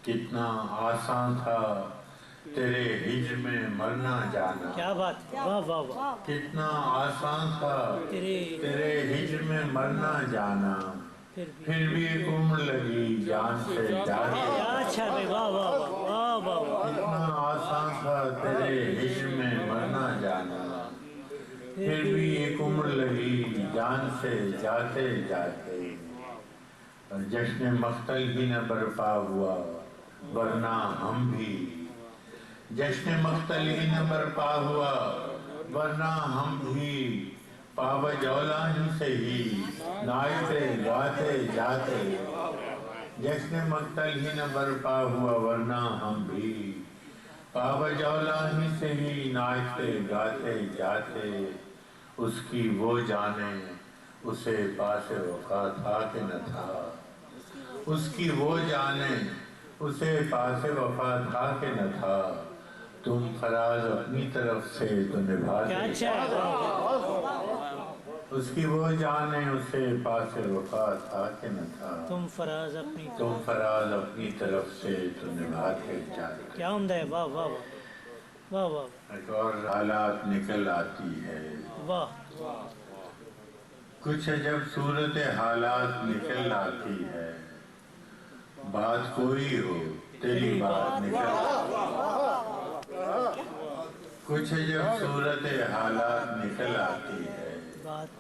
S16: कितना आसान था तेरे हिज्र में मरना जाना, क्या बात, वाह वाह वाह। कितना आसान था तेरे हिज्र में मरना जाना, फिर भी एक उम्र लगी जान से जाने। कितना आसान था तेरे हिज्र में मरना जाना, फिर भी एक उम्र लगी जान से जाते जाते। और जश्न मख्तल ही न बर्पा हुआ, वरना हम भी, जश्न मख्तल ही न बर्पा हुआ, वरना हम भी पावजौला ही से ही नाचते गाते जाते। जश्न मख्तल ही न बर्पा हुआ, वरना हम भी पावजौला ही से ही नाचते गाते जाते। उसकी वो जाने उसे पास वफा था कि न था, उसकी वो जाने उसे पास वफा था कि न था। तुम फराज अपनी तरफ से तो निभाते, उसकी वो जाने उसे पास वफा था कि न था। तुम फराज अपनी तरफ से तो निभाते जाते। क्या उम्दा है, वाह वाह वाह वाह। एक और हालात निकल आती है, वाह। कुछ जब सूरत हालात निकल आती है, बात कोई हो तेरी बात निकल, कुछ जब सूरत हालात निकल आती है, बात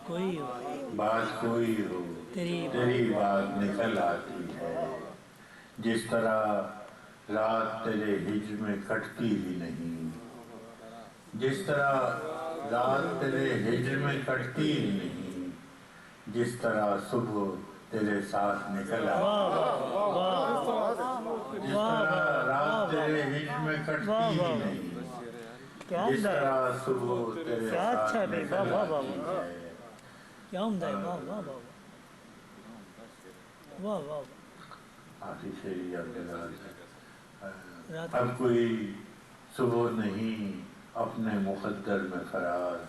S16: कोई हो तेरी बात निकल आती है। जिस तरह रात तेरे हिज्र में कटती ही नहीं, जिस तरह रात तेरे हिज्र में कटती ही नहीं, जिस तरह सुबह तेरे साथ निकल आती है, जिस तरह रात तेरे हिज्र में कटती ही नहीं, जिस तरह सुबह तेरे साथ निकल आती है। क्या उम्दा है, वाह वाह वाह वाह वाह। आखिरी शेरी अब कोई सुबह नहीं अपने मुक़द्दर में फराज,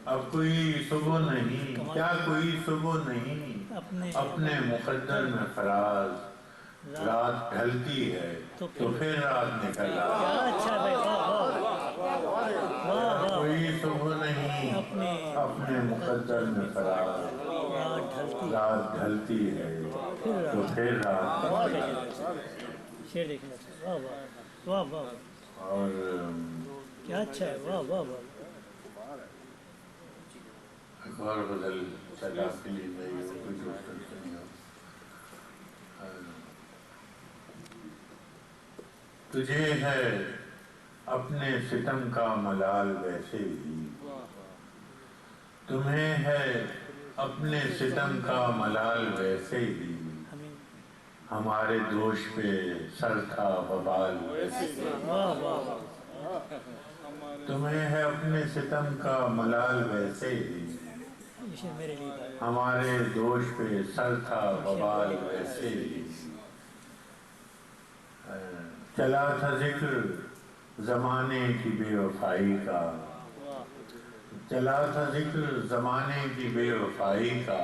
S16: अब कोई सुबह नहीं, क्या कोई सुबह नहीं अपने मुक़द्दर में फराज। रात ढलती है तो फिर रात निकल आती है, कोई सुबह नहीं अपने मुक़द्दर में फराज। रात ढलती है तो फिर रात शेर देखना, वाह वाह वाह वाह। और क्या अच्छा है, वाह वाह वाह। एक और गज़ल सदा के लिए नहीं हो, कोई दोस्त नहीं हो। तुझे है अपने सितम का मलाल वैसे ही, तुम्हें है अपने सितम का मलाल वैसे ही, हमारे दोष पे सर था बबाल वैसे ही। तुम्हें है अपने सितम का मलाल वैसे ही, हमारे दोष पे सर था बबाल वैसे ही। चला था जिक्र जमाने की बेवफाई का, चला था जिक्र जमाने की बेवफाई का,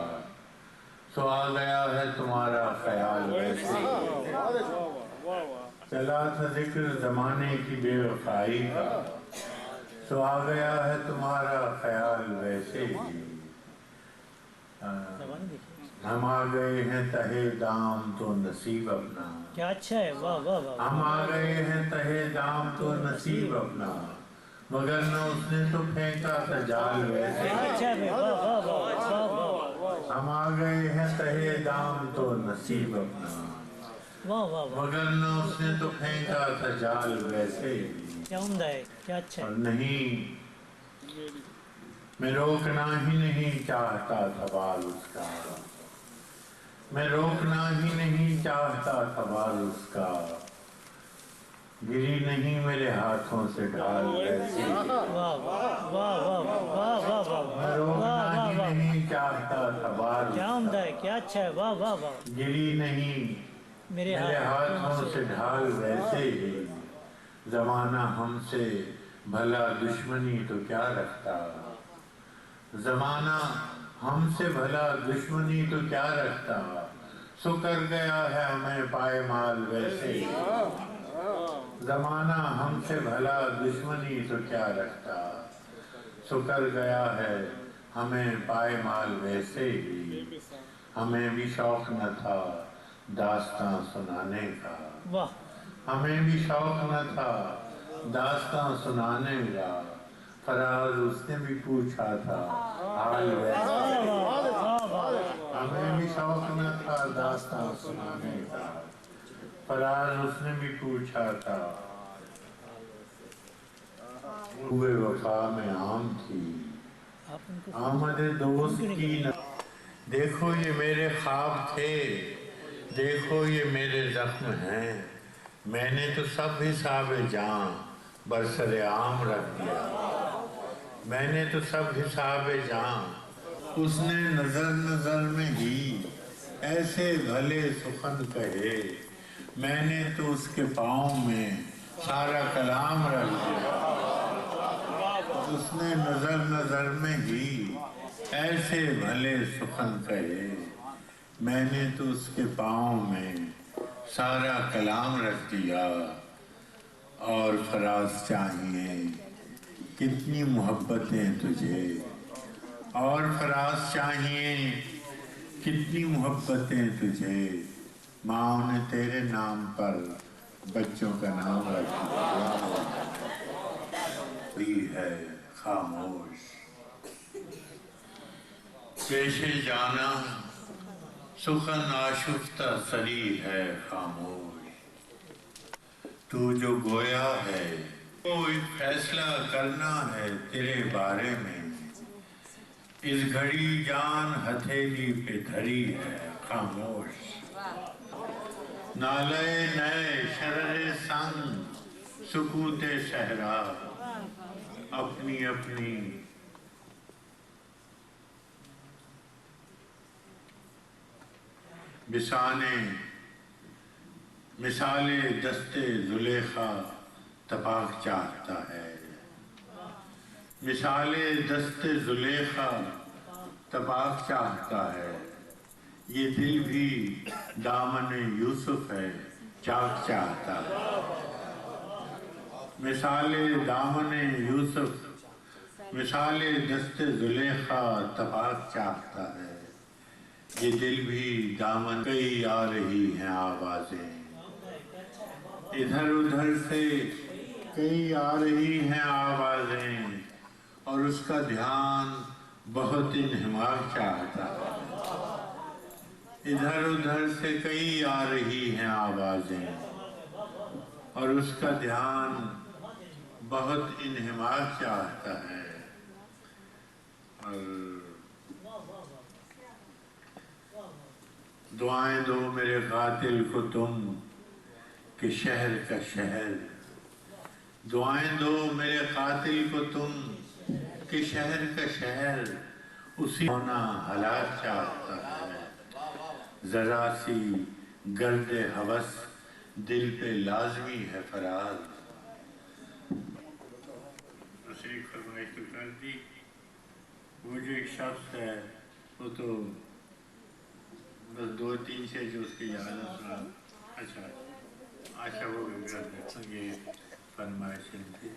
S16: सो आ गया है तुम्हारा ख्याल वैसे ही। चला था जिक्र जमाने की बेवफाई का, सो आ गया है तुम्हारा ख्याल वैसे ही। हम आ गए हैं तहे दाम तो नसीब अपना,
S11: क्या अच्छा है, वाह वाह वाह।
S16: हम आ गए हैं तहे दाम तो नसीब अपना, मगर न उसने तो फेंका था जाल वैसे।
S11: अच्छा है, वाह वाह वाह वाह वाह।
S16: हम आ गए हैं तहे दाम तो नसीब अपना,
S11: वाह वाह वाह।
S16: मगर न उसने तो फेंका था जाल वैसे ही।
S11: क्या उम्दा है, क्या अच्छा है।
S16: और नहीं, मैं रोकना ही नहीं चाहता था बाल उसका, मैं रोकना ही नहीं चाहता था बाल उसका, गिरी नहीं मेरे हाथों से ढाल वैसे।
S11: वाह वाह वाह वाह वाह वाह वाह।
S16: मैं रोकना ही नहीं चाहता था बाल
S11: क्या उम्दा है, क्या अच्छा है, वाह वाह वाह।
S16: गिरी नहीं मेरे हाथों से ढाल वैसे ही, जमाना हमसे भला दुश्मनी तो क्या रखता, जमाना हमसे भला दुश्मनी तो क्या रखता, सो कर गया है हमें पायमाल वैसे ही। जमाना हमसे भला दुश्मनी तो क्या रखता, सो कर गया है हमें पायमाल वैसे ही। हमें भी शौक न था दास्तां सुनाने का, हमें भी शौक न था दास्तां सुनाने का, फराज उसने भी पूछा था हाल वैसे। हमें भी शौक न था दास्तां सुनाने का, फराज उसने भी पूछा था। हुए वफा में आम थी आमद दोस्त की न, देखो ये मेरे ख्वाब थे, देखो ये मेरे जख्म हैं, मैंने तो सब हिसाब जान बरसरे आम रख दिया, मैंने तो सब हिसाब जान। उसने नजर नजर में ही ऐसे भले सुखन कहे, मैंने तो उसके पाँव में सारा कलाम रख दिया। उसने नजर नजर में ही ऐसे भले सुखन कहे, मैंने तो उसके पाँव में सारा कलाम रख दिया। और फराज चाहिए कितनी मोहब्बतें तुझे, और फराज चाहिए कितनी मोहब्बतें तुझे, माँ ने तेरे नाम पर बच्चों का नाम रख दिया है खामोश। पेशे जाना सुखन आशुफ्ता सरी है खामोश, तू जो गोया है कोई फैसला करना है तेरे बारे में, इस घड़ी जान हथेली पे धरी है खामोश। नाले नए शररे संग सुकूते सहरा, अपनी अपनी मिसाले दस्ते जुलेखा तपाक चाहता है, मिसाले दस्ते जुलेखा तपाक चाहता है, ये दिल भी दामन यूसुफ है चाक चाहता है। मिसाले दामन यूसुफ मिसाले दस्ते जुलेखा तपाक चाहता है, ये दिल भी दामन। कई आ रही हैं आवाजें इधर उधर से, कई आ रही हैं आवाजें, और उसका ध्यान
S10: بہت انہماک چاہتا ہے. ادھر ادھر سے کئی آ رہی ہیں آوازیں اور اس کا دھیان بہت انہماک چاہتا ہے. اور دعائیں دو میرے قاتل کو تم کہ شہر کا شہر. دعائیں دو میرے قاتل کو تم کہ شہر کا شہر اسی ہونا ہلاک چاہتا ہے. ذرا سی گرد ہوس دل پہ لازمی ہے فراز. تشریف فرمائش تو کر دی. وہ جو ایک شخص ہے وہ تو بس 2-3 سے جو اس کی یاد ہے. اچھا وہ یہ فرمائشیں تھی.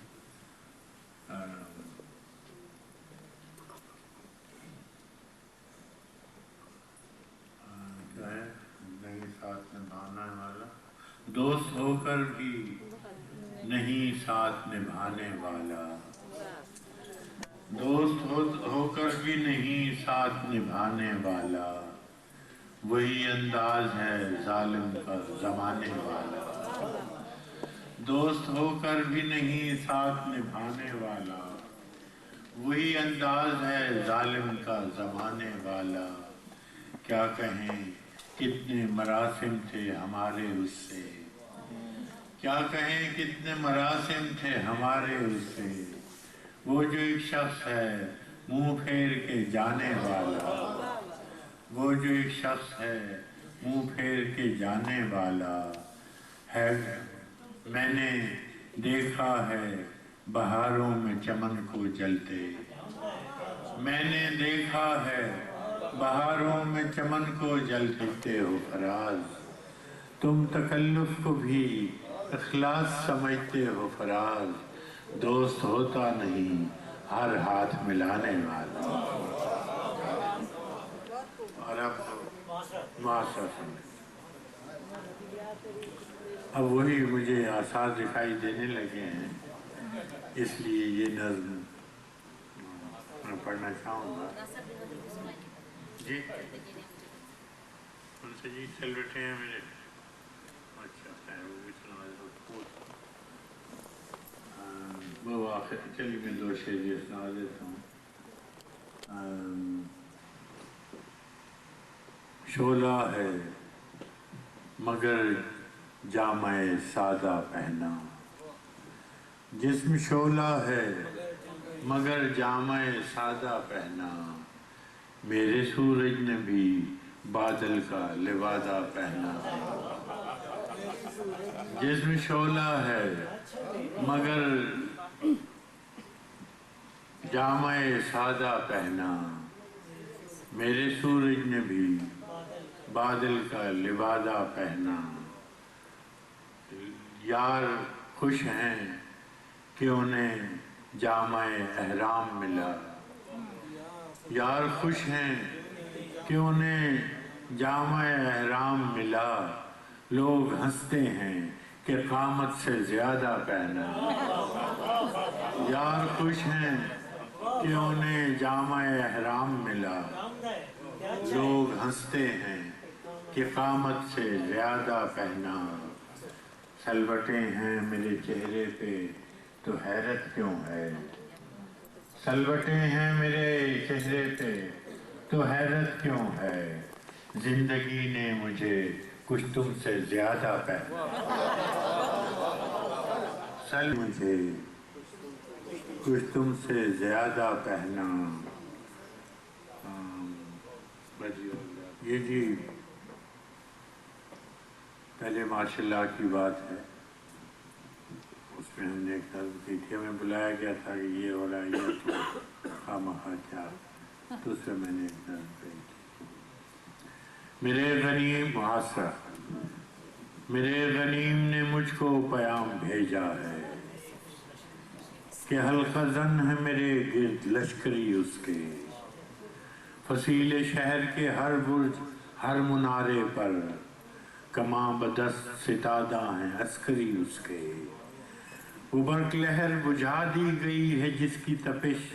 S10: کیا ہے نہیں ساتھ نبھانا والا. دوست ہو کر بھی نہیں ساتھ نبھانے والا. دوست ہو کر بھی نہیں ساتھ نبھانے والا. وہی انداز ہے ظالم کا زمانے والا. دوست ہو کر بھی نہیں ساتھ نبھانے والا. وہی انداز ہے ظالم کا زمانے والا. کیا کہیں کتنے مراسم تھے ہمارے اس سے. کیا کہیں کتنے مراسم تھے ہمارے اس سے. وہ جو ایک شخص ہے منہ پھیر کے جانے والا. وہ جو ایک شخص ہے منہ پھیر کے جانے والا ہے. میں نے دیکھا ہے بہاروں میں چمن کو جلتے. میں نے دیکھا ہے بہاروں میں چمن کو جلتے ہو فراز. تم تکلف کو بھی اخلاص سمجھتے ہو فراز. دوست ہوتا نہیں ہر ہاتھ ملانے والا. اور اب معاشرہ اب وہی مجھے آثار دکھائی دینے لگے ہیں. اس لیے یہ نظم میں پڑھنا چاہوں گا. جی ان سے جی چل بیٹھے ہیں میرے. اچھا ہے وہ بھی سنا وہ آخر. چلیے میں 2 شعر یہ سنا دیتا ہوں. شعلہ ہے مگر جامہ سادہ پہنا. جسم شعلہ ہے مگر جامہ سادہ پہنا. میرے سورج نے بھی بادل کا لبادہ پہنا. جسم شعلہ ہے مگر جامہ سادہ پہنا. میرے سورج نے بھی بادل کا لبادہ پہنا. یار خوش ہیں کہ انہیں جامع احرام ملا. یار خوش ہیں کہ انہیں جامع احرام ملا. لوگ ہنستے ہیں کہ قامت سے زیادہ پہنا. یار خوش ہیں کہ انہیں جامع احرام ملا. لوگ ہنستے ہیں کہ قامت سے زیادہ پہنا. سلوٹیں ہیں میرے چہرے پہ تو حیرت کیوں ہے. سلوٹیں ہیں میرے چہرے پہ تو حیرت کیوں ہے. زندگی نے مجھے کچھ تم سے زیادہ پہنا. مجھے کچھ تم سے زیادہ پہنا. یہ جی پہلے ماشاء اللہ کی بات ہے. اس میں ہم نے ایک طرف کی تھی. ہمیں بلایا گیا تھا کہ یہ ہو رہا ہے یہ تو خامخواہ کیا. تو اس میں نے ایک طرف کی تھی. میرے غنیم محاصرہ. میرے غنیم نے مجھ کو پیام بھیجا ہے کہ حلقہ زن ہے میرے گرد لشکری اس کے. فصیل شہر کے ہر برج ہر منارے پر کماں بدست ستادہ ہیں عسکری اس کے. وہ برق لہر بجھا دی گئی ہے جس کی تپش.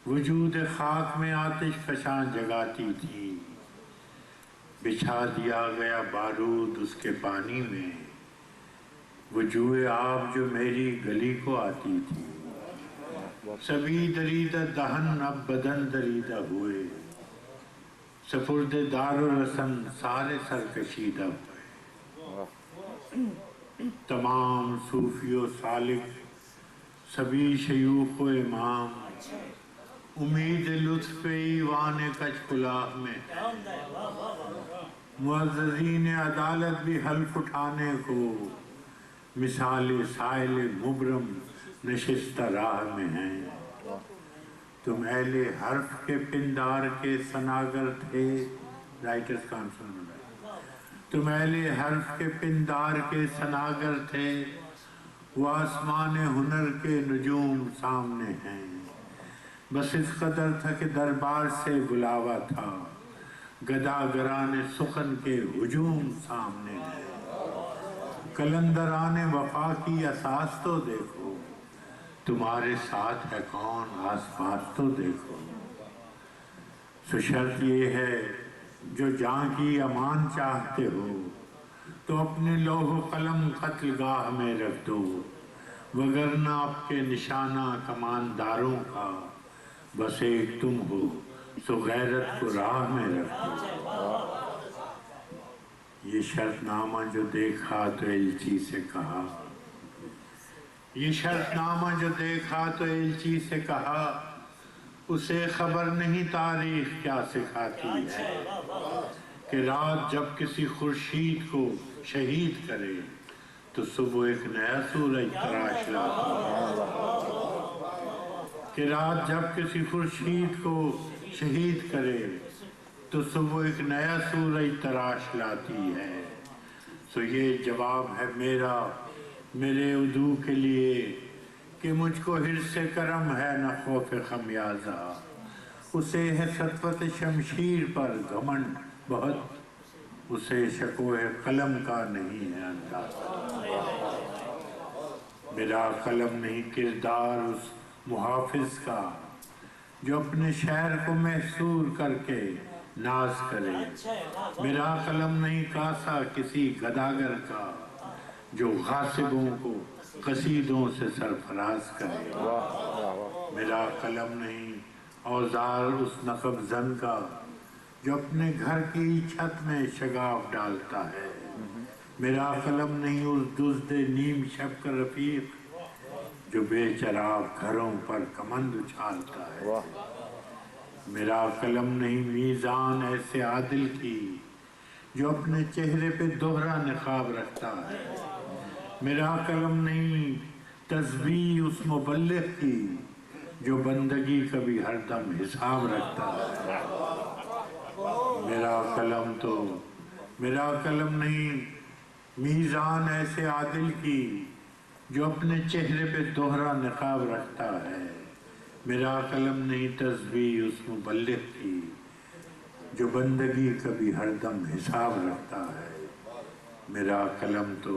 S17: وجود خاک میں آتش فشاں جگاتی تھی، بچھا دیا گیا بارود اس کے پانی میں، وہ جوئے آب جو میری گلی کو آتی تھی۔ سبھی دریدہ دہن اب بدن دریدہ ہوئے، سپرد دار و رسن سارے سرکشیدہ ہوئے۔ تمام صوفی و سالک، سبھی شیوخ و امام، امید لطف ایوان کچ کلاه میں معززین عدالت بھی حلف اٹھانے کو مثال سائل مبرم نشستہ راہ میں ہیں۔ تم اہل حرف کے پندار کے سناگر تھے، رائٹرز کانفرنس میں، تم اہل حرف کے پندار کے سناگر تھے، وہ آسمان ہنر کے نجوم سامنے ہیں۔ بس اس قدر تھا کہ دربار سے بلاوا تھا، گداگران سخن کے ہجوم سامنے ہیں۔ قلندران وفا کی اساس تو دیکھو، تمہارے ساتھ ہے کون آس پاس تو دیکھو۔ سو شرط یہ ہے جو جاں کی امان چاہتے ہو تو اپنے لوح و قلم قتل گاہ میں رکھ دو، وگرنہ آپ کے نشانہ کمانداروں کا بس ایک تم ہو، سو غیرت کو راہ میں رکھ دو۔ یہ شرط نامہ جو دیکھا تو ایلچی سے کہا، یہ شرط نامہ جو دیکھا تو ایلچی سے کہا، اسے خبر نہیں تاریخ کیا سکھاتی ہے، کہ رات جب کسی خورشید کو شہید کرے تو صبح ایک نیا سورج تراش لاتی ہے، کہ رات جب کسی خورشید کو شہید کرے تو صبح ایک نیا سورج تراش لاتی ہے۔ سو یہ جواب ہے میرا میرے عدو کے لیے کہ مجھ کو حرص کرم ہے نہ خوف خمیازہ، اسے ہے سطوت شمشیر پر گھمنڈ بہت، اسے شکوہ قلم کا نہیں ہے اندازہ۔ میرا قلم نہیں کردار اس محافظ کا جو اپنے شہر کو محصور کر کے ناز کرے، میرا قلم نہیں کاسا کسی گداگر کا جو غاصبوں کو قصیدوں سے سرفراز کرے، میرا قلم نہیں اوزار اس نقب زن کا جو اپنے گھر کی چھت میں شگاف ڈالتا ہے، میرا قلم نہیں اس دزد نیم شب کا رفیق جو بے چراغ گھروں پر کمند اچھالتا ہے، میرا قلم نہیں میزان ایسے عادل کی جو اپنے چہرے پہ دوہرا نقاب رکھتا ہے، میرا قلم نہیں تسبیح اس مبلغ کی جو بندگی کا بھی ہر دم حساب رکھتا ہے، میرا قلم نہیں میزان ایسے عادل کی جو اپنے چہرے پہ دوہرا نقاب رکھتا ہے، میرا قلم نہیں تسبیح اس مبلغ کی جو بندگی کا بھی ہر دم حساب رکھتا ہے، میرا قلم تو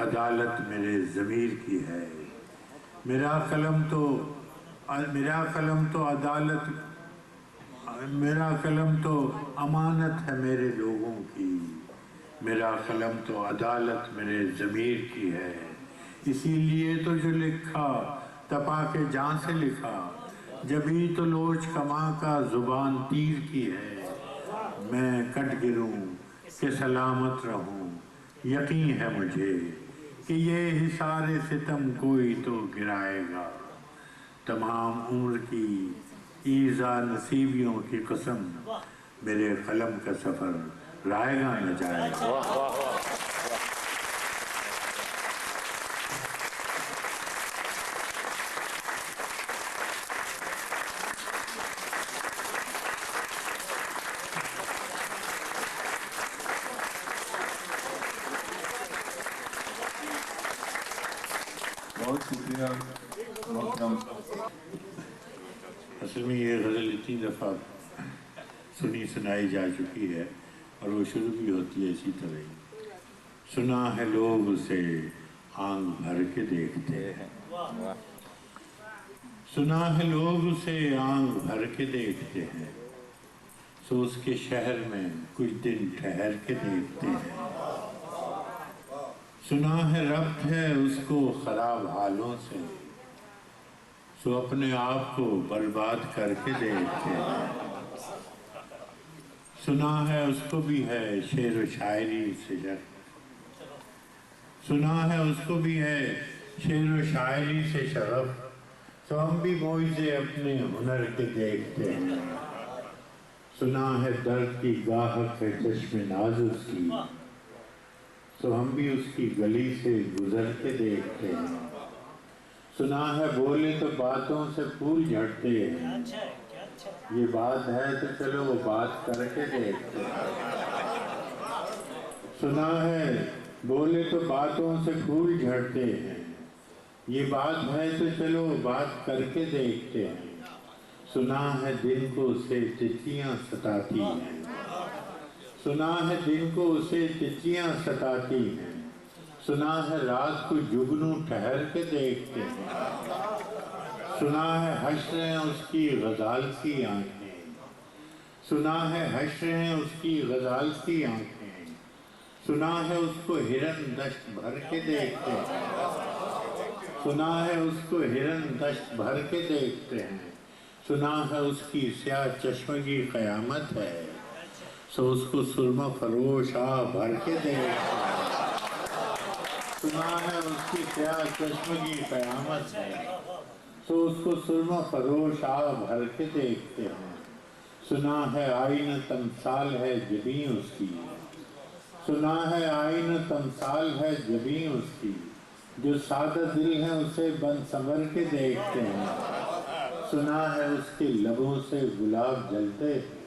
S17: عدالت میرے ضمیر کی ہے، میرا قلم تو امانت ہے میرے لوگوں کی، میرا قلم تو عدالت میرے ضمیر کی ہے، اسی لیے تو جو لکھا تپا کے جان سے لکھا، جبھی تو لوچ کماں کا زبان تیر کی ہے، میں کٹ گروں کہ سلامت رہوں، یقین ہے مجھے کہ یہ حصار ستم کوئی تو گرائے گا، تمام عمر کی ایذا نصیبیوں کی قسم، میرے قلم کا سفر رائے گا نہ جائے گا۔ بہت شکریہ محترم۔ اصل میں یہ غزل اتنی دفعہ سنی سنائی جا چکی ہے اور وہ شروع بھی ہوتی ہے اسی طرح ہی، سنا ہے لوگ اسے آنکھ بھر کے دیکھتے ہیں، सुना है लोग उसे आंख भर के देखते हैं, सो उसके शहर में कुछ दिन ठहर के देखते हैं। सुना है रब्त है उसको खराब हालों से, सो अपने आप को बर्बाद करके देखते हैं। सुना है उसको भी है शेर व शायरी से शर्फ, सुना है उसको भी है शेर व शायरी से शरफ, तो हम भी मोइज़े अपने हुनर के देखते हैं। सुना है दर्द की गाहक है चश्मे नाज उसकी, तो हम भी उसकी गली से गुजर के देखते हैं। सुना है बोले तो बातों से फूल झड़ते हैं, ये बात है तो चलो वो बात करके देखते हैं। सुना है बोले तो बातों से फूल झड़ते हैं, ये बात है तो चलो बात करके देखते हैं। सुना है दिन को उसे चिट्ठियाँ सताती हैं, सुना है दिन को उसे चिट्ठियाँ सताती हैं, सुना है रात को जुगनू ठहर के देखते हैं। सुना है हश्र हैं उसकी गजाल सी आंखें, सुना है हश्र हैं उसकी गजाल सी आंखें, सुना है उसको हिरन दश्त भर के देखते हैं। सुना है उसको हिरन दश्त भर के देखते हैं। सुना है उसकी स्याह चश्मगी क़यामत है, सो उसको सुरमा फरोश आ भर के देखते हैं। सुना है उसकी स्याह चश्मगी क़यामत है, तो उसको सुरमा फरोश आ भर के देखते हैं। सुना है आईन तमसाल है जबीं उसकी, सुना है आईन तमसाल है जबीं उसकी, जो सादा दिल है उसे बन संवर के देखते हैं। सुना है उसके लबों से गुलाब जलते हैं,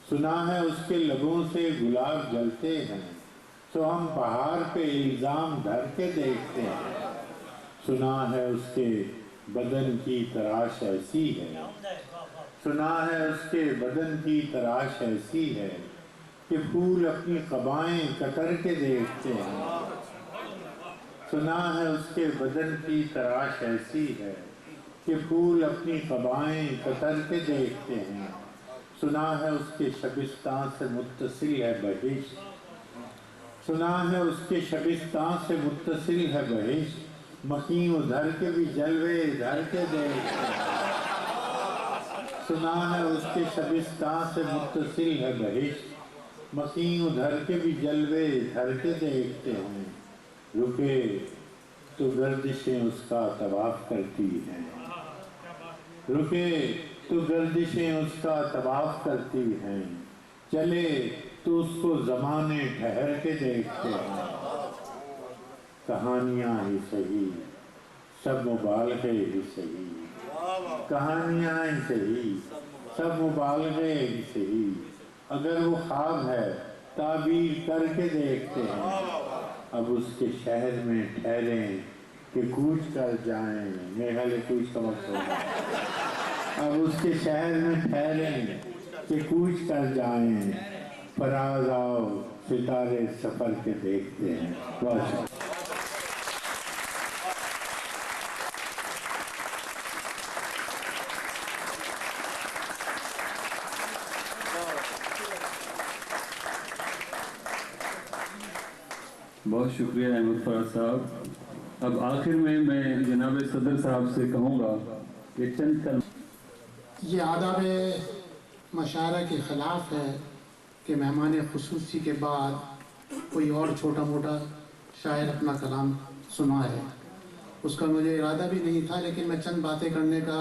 S17: सुना है उसके लबों से गुलाब जलते हैं, तो हम पहाड़ पे इल्ज़ाम धर के देखते हैं। सुना है उसके बदन की तराश ऐसी है, सुना है उसके बदन की तराश ऐसी है, कि फूल अपनी क़बाएं कतर के देखते हैं। सुना है उसके बदन की तराश ऐसी है, कि फूल अपनी क़बाएं कतर के देखते हैं। सुना है उसके शबिस्तान से मुत्तसिल है बहिश्त, सुना है उसके शबिस्तान से मुत्तसिल है बहिश्त, मखी उधर के भी जलवे इधर के देखते हैं। सुना है उसके शबिस्तान से मुत्तसिल है बहिश्त, मखी उधर के भी जलवे इधर के देखते हैं। रुके तो गर्दिशें उसका तवाफ करती हैं, रुके तो गर्दिशें उसका तवाफ करती हैं, चले तो उसको ज़माने ठहर के देखते हैं। कहानियाँ ही सही सब मुबालगे ही सही, कहानियाँ ही सही सब मुबालगे ही सही, अगर वो ख्वाब है ताबीर करके देखते हैं। अब उसके शहर में ठहरें कि कूच कर जाएं, मेघालय कूच का वक्त होगा। अब उसके शहर में ठहरें कि कूच कर जाएं, फराज आओ सितारे सफर के देखते हैं। बस
S5: बहुत शुक्रिया अहमद फराज साहब। अब आखिर में मैं जनाब सदर साहब से कहूँगा कि चंद
S18: ये आदाब मशारा के ख़िलाफ़ है कि मेहमान ख़ुसूसी के बाद कोई और छोटा मोटा शायर अपना कलाम सुनाए। उसका मुझे इरादा भी नहीं था, लेकिन मैं चंद बातें करने का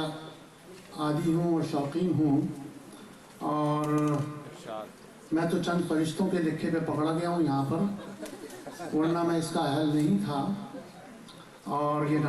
S18: आदी हूँ और शौकीन हूँ, और मैं तो चंद फरिश्तों के लिखे पे पकड़ा गया हूँ यहाँ पर, वरना मैं इसका अहल नहीं था। और ये